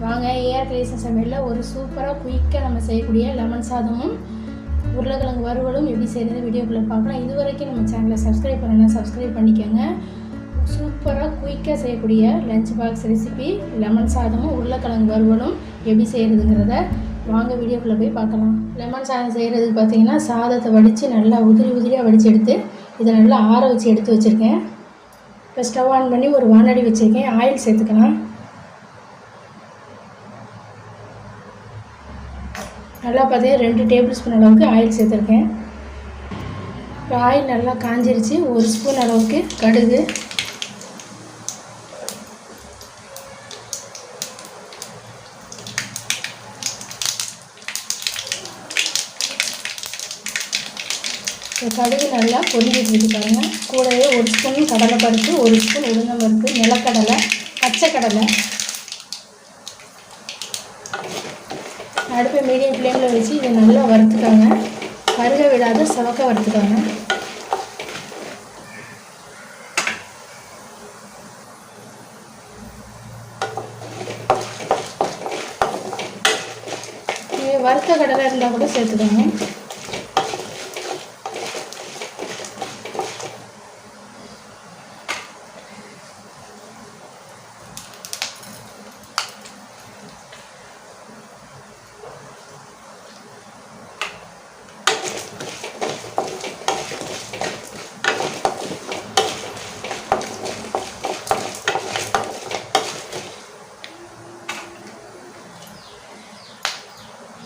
வாங்க AR creation சமையலில் ஒரு சூப்பராக குயிக்காக நம்ம செய்யக்கூடிய லெமன் சாதமும் உருளைக்கிழங்கு வறுவலும் எப்படி செய்கிறது வீடியோக்குள்ளே பார்க்கலாம். இது வரைக்கும் நம்ம சேனலை சப்ஸ்கிரைப் பண்ணணும், சப்ஸ்கிரைப் பண்ணிக்கோங்க. சூப்பராக குயிக்காக செய்யக்கூடிய லஞ்ச் பாக்ஸ் ரெசிபி லெமன் சாதமும் உருளைக்கிழங்கு வறுவலும் எப்படி செய்கிறதுங்கிறத வாங்க வீடியோக்குள்ளே போய் பார்க்கலாம். லெமன் சாதம் செய்கிறதுக்கு பார்த்தீங்கன்னா சாதத்தை வடித்து நல்லா உதிரியாக வடித்து எடுத்து இதை நல்லா ஆற வச்சு எடுத்து வச்சுருக்கேன். இப்போ ஸ்டவ் ஆன் பண்ணி ஒரு வானடி வச்சுருக்கேன். ஆயில் சேர்த்துக்கலாம். நல்லா பார்த்தீங்கன்னா 2 டேபிள் ஸ்பூன் அளவுக்கு ஆயில் சேர்த்துருக்கேன். இப்போ ஆயில் நல்லா காஞ்சிருச்சு. 1 ஸ்பூன் அளவுக்கு கடுகு, கடுகு நல்லா பொரிஞ்சிட்டு இருக்கு பாருங்கள். கூடவே 1 ஸ்பூன் கடலைப்பருப்பு, 1 ஸ்பூன் உளுந்தம்பருப்பு, நிலக்கடலை, பச்சை கடலை. அடுப்பை மீடியம் ஃப்ளேமில் வச்சு இதை நல்லா வறுத்துக்காங்க. கருக விடாத சவக்க வறுத்துக்காங்க. வறுத்த கடலை இருந்தால் கூட சேர்த்துக்கோங்க.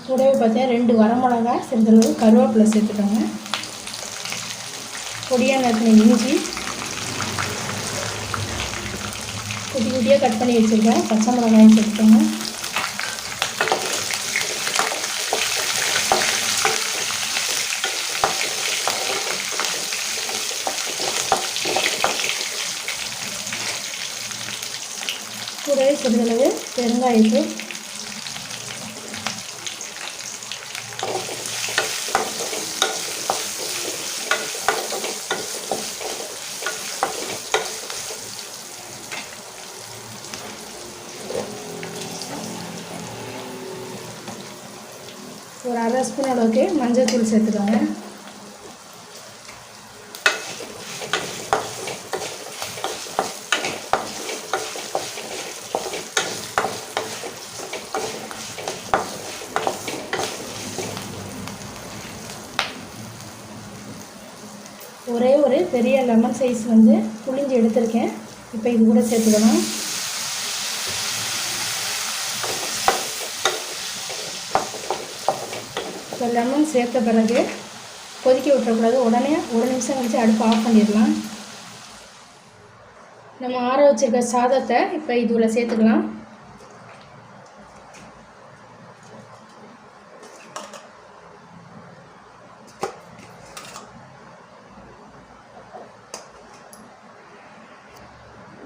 கூடவே பார்த்தீங்கன்னா 2 வரமிளகா, சிறிதளவு கருவேப்பிலை சேர்த்துக்கோங்க. பொடியாக நறுக்கின இஞ்சி, குட்டியாக கட் பண்ணி வச்சுருக்கேன் பச்சை மிளகாயும் சேர்த்துக்கோங்க. கூடவே சிறிதளவு பெருங்காயத்தூள், ஒரு 1/2 ஸ்பூன் அளவுக்கு மஞ்சள் தூள் சேர்த்துக்கோங்க. ஒரே ஒரு பெரிய லெமன் சைஸ் புளிஞ்சு எடுத்திருக்கேன். இப்போ இது கூட சேர்த்துக்கலாம். இப்போ லெமன் சேர்த்த பிறகு கொதிக்க விட்டுறக்கூடாது. உடனே 1 நிமிஷம் கழிச்சு அடுப்பு ஆஃப் பண்ணிடலாம். நம்ம ஆற வச்சுருக்க சாதத்தை இப்போ இதுல சேர்த்துக்கலாம்.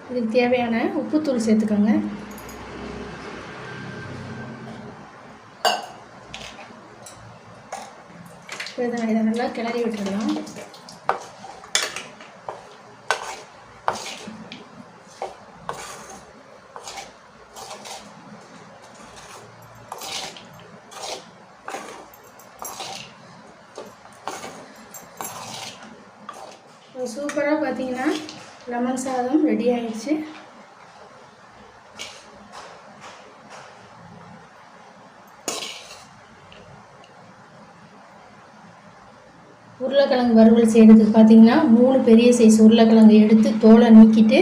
இதுக்கு தேவையான உப்புத்தூள் சேர்த்துக்கோங்க. இதை நல்லா கிளறி விட்டுடலாம். சூப்பராக பார்த்தீங்கன்னா லெமன் சாதம் ரெடி ஆயிடுச்சு. உருளைக்கிழங்கு வறுவல் செய்கிறதுக்கு பார்த்தீங்கன்னா 3 பெரிய சைஸ் உருளைக்கிழங்கு எடுத்து தோலை நீக்கிட்டு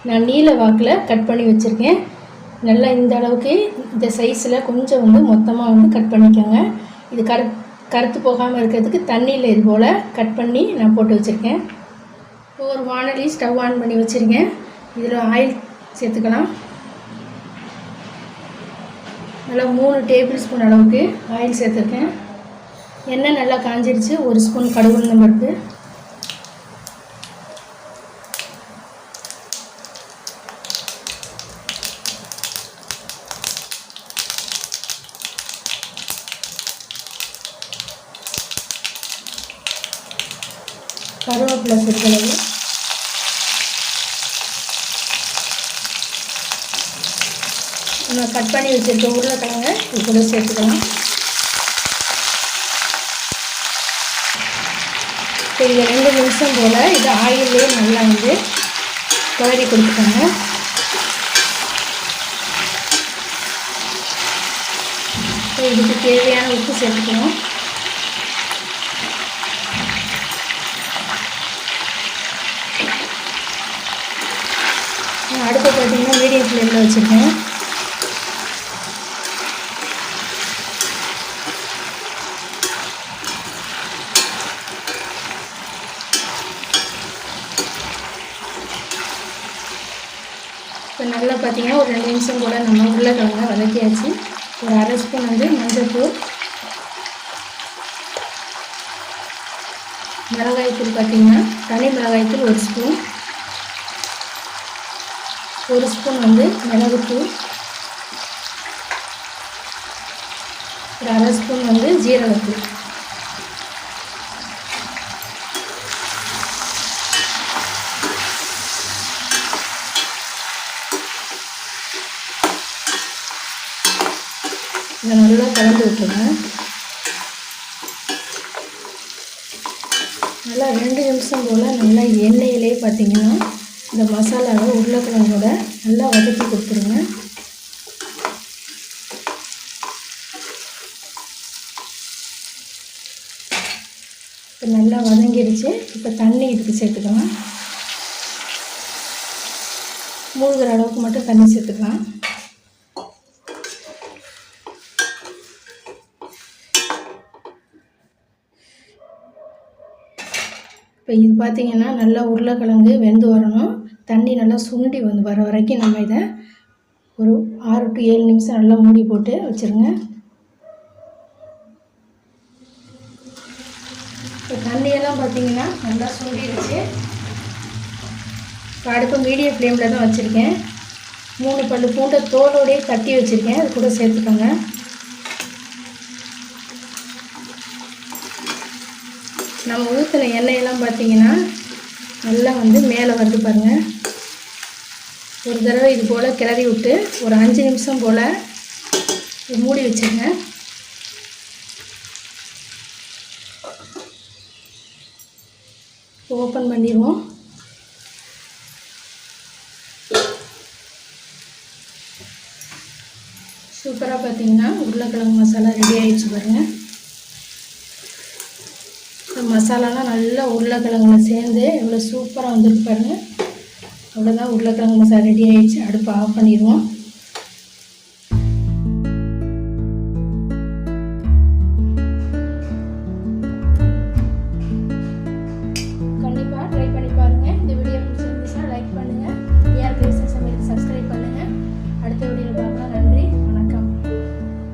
நான் நீல வாக்கில் கட் பண்ணி வச்சுருக்கேன். நல்லா இந்த அளவுக்கு இந்த சைஸில் கொஞ்சம் மொத்தமாக கட் பண்ணிக்கோங்க. இது கருத்து போகாமல் இருக்கிறதுக்கு தண்ணியில் இது போல் கட் பண்ணி நான் போட்டு வச்சுருக்கேன். ஒரு வானலி ஸ்டவ் ஆன் பண்ணி வச்சுருக்கேன். இதில் ஆயில் சேர்த்துக்கலாம். நல்லா 3 டேபிள் ஸ்பூன் அளவுக்கு ஆயில் சேர்த்துருக்கேன். எண்ணெய் நல்லா காஞ்சிருச்சு. 1 ஸ்பூன் கடுகு உளுந்தம்பருப்பு, கருவேப்பிலை சிறிதளவு, நம்ம கட் பண்ணி வச்சுருக்க உருளைக்கிழங்க இது கூட சேர்த்துக்கலாம். இப்போ இதை 2 நிமிஷம் போல் இது ஆயிலே நல்லா வந்து கிளறி கொடுத்துக்கோங்க. இப்போ இதுக்கு தேவையான உப்பு சேர்த்துக்கணும். அடுப்பு பார்த்திங்கன்னா மீடியம் ஃப்ளேமில் வச்சுருக்கேன். இப்போ நல்லா பார்த்திங்கன்னா ஒரு 2 நிமிஷம் கூட நம்ம உருளைக்கிழங்க வதக்கியாச்சு. ஒரு 1/2 ஸ்பூன் வந்து மஞ்சள்தூள், மிளகாய்த்தூள் பார்த்திங்கன்னா தனி மிளகாய்த்தூள் 1 ஸ்பூன், 1 ஸ்பூன் வந்து மிளகுத்தூள், ஒரு 1/2 ஸ்பூன் வந்து ஜீரகத்தூள். இதை நல்லா கலந்து விட்டுருங்க. நல்லா 2 நிமிஷம் போல் நல்லா எண்ணெயிலே பார்த்திங்கன்னா இந்த மசாலாவை உருளைக்கிழங்கோட நல்லா வதக்கி கொடுத்துருங்க. இப்போ நல்லா வதங்கிடுச்சு. இப்போ தண்ணி இதுக்கு சேர்த்துக்கலாம். மூழ்கிற அளவுக்கு மட்டும் தண்ணி சேர்த்துக்கலாம். இப்போ இது பார்த்திங்கன்னா நல்லா உருளைக்கிழங்கு வெந்து வரணும். தண்ணி நல்லா சுண்டி வந்து வர வரைக்கும் நம்ம இதை ஒரு 6 to 7 நிமிஷம் நல்லா மூடி போட்டு வச்சுருங்க. இப்போ தண்ணியெல்லாம் பார்த்திங்கன்னா நல்லா சுண்டிடுச்சு. இப்போ அடுப்பு மீடியம் ஃப்ளேமில் தான் வச்சுருக்கேன். 3 பல் பூண்டை தோலோடையே தட்டி வச்சுருக்கேன். அது கூட சேர்த்துக்கோங்க. நம்ம ஊற்றின எண்ணெயெல்லாம் பார்த்திங்கன்னா நல்லா வந்து மேலே வந்து பாருங்கள். ஒரு தடவை இது போல் கிளறி விட்டு ஒரு 5 நிமிஷம் போல் மூடி வச்சுருங்க. ஓப்பன் பண்ணிடுவோம். சூப்பராக பார்த்திங்கன்னா உருளைக்கிழங்கு மசாலா ரெடி ஆகிடுச்சு பாருங்கள். மசாலாலாம் நல்லா உருளைக்கிழங்குல சேர்ந்து எவ்வளோ சூப்பராக வந்துருக்கு பாருங்கள். அவ்வளோதான், உருளைக்கிழங்கு மசாலா ரெடி ஆகிடுச்சு. அடுப்பை ஆஃப் பண்ணிடுவோம்.